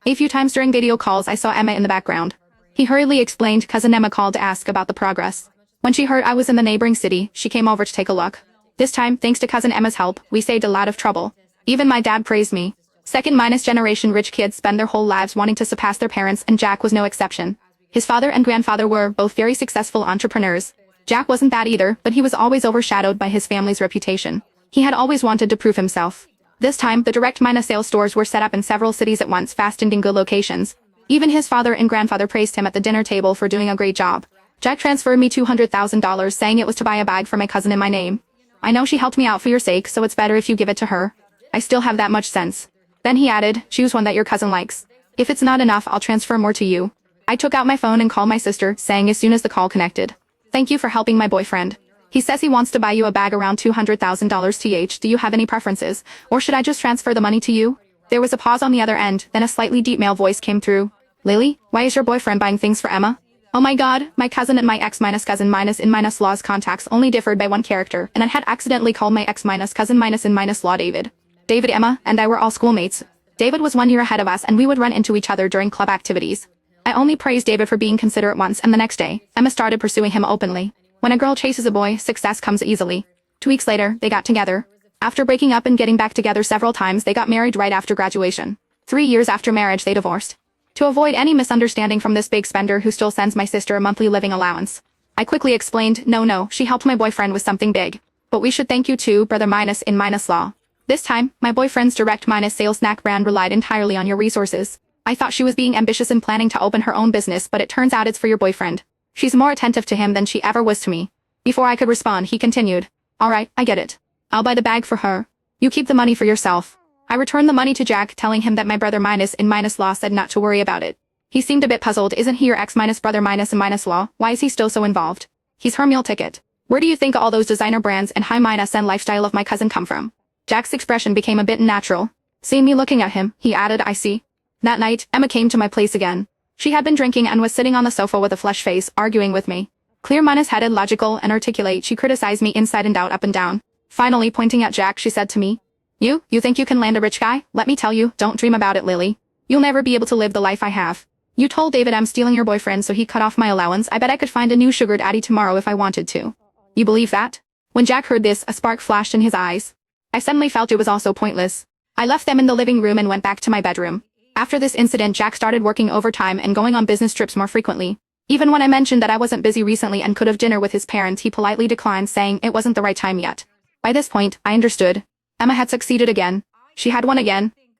A few times during video calls I saw Emma in the background. He hurriedly explained cousin Emma called to ask about the progress. When she heard I was in the neighboring city, she came over to take a look. This time, thanks to cousin Emma's help, we saved a lot of trouble. Even my dad praised me. Second minus generation rich kids spend their whole lives wanting to surpass their parents, and Jack was no exception. His father and grandfather were both very successful entrepreneurs. Jack wasn't that either, but he was always overshadowed by his family's reputation. He had always wanted to prove himself. This time, the direct minus sales stores were set up in several cities at once, fast and in good locations. Even his father and grandfather praised him at the dinner table for doing a great job. Jack transferred me $200,000, saying it was to buy a bag for my cousin in my name. I know she helped me out for your sake, so it's better if you give it to her. I still have that much sense. Then he added, choose one that your cousin likes. If it's not enough, I'll transfer more to you. I took out my phone and called my sister, saying as soon as the call connected, thank you for helping my boyfriend. He says he wants to buy you a bag around $200,000 th. Do you have any preferences, or should I just transfer the money to you? There was a pause on the other end, then a slightly deep male voice came through. Lily, why is your boyfriend buying things for Emma? Oh my god, my cousin and my ex-cousin-in-laws contacts only differed by one character, and I had accidentally called my ex-cousin-in-law David. David, Emma, and I were all schoolmates. David was 1 year ahead of us and we would run into each other during club activities. I only praised David for being considerate once, and the next day, Emma started pursuing him openly. When a girl chases a boy, success comes easily. 2 weeks later, they got together. After breaking up and getting back together several times, they got married right after graduation. 3 years after marriage, they divorced. To avoid any misunderstanding from this big spender who still sends my sister a monthly living allowance, I quickly explained, no, she helped my boyfriend with something big. But we should thank you too, brother minus in minus law. This time, my boyfriend's direct minus sales snack brand relied entirely on your resources. I thought she was being ambitious and planning to open her own business, but it turns out it's for your boyfriend. She's more attentive to him than she ever was to me. Before I could respond, he continued. Alright, I get it. I'll buy the bag for her. You keep the money for yourself. I returned the money to Jack, telling him that my brother minus in minus law said not to worry about it. He seemed a bit puzzled. Isn't he your ex minus brother minus in minus law? Why is he still so involved? He's her meal ticket. Where do you think all those designer brands and high minus and lifestyle of my cousin come from? Jack's expression became a bit unnatural. Seeing me looking at him, he added, I see. That night, Emma came to my place again. She had been drinking and was sitting on the sofa with a flushed face, arguing with me. Clear minus headed, logical, and articulate, she criticized me inside and out, up and down. Finally, pointing at Jack, she said to me, You think you can land a rich guy? Let me tell you, don't dream about it, Lily. You'll never be able to live the life I have. You told David I'm stealing your boyfriend, so he cut off my allowance. I bet I could find a new sugar daddy tomorrow if I wanted to. You believe that? When Jack heard this, a spark flashed in his eyes. I suddenly felt it was also pointless. I left them in the living room and went back to my bedroom. After this incident, Jack started working overtime and going on business trips more frequently. Even when I mentioned that I wasn't busy recently and could have dinner with his parents, he politely declined, saying it wasn't the right time yet. By this point, I understood. Emma had succeeded again. She had won again.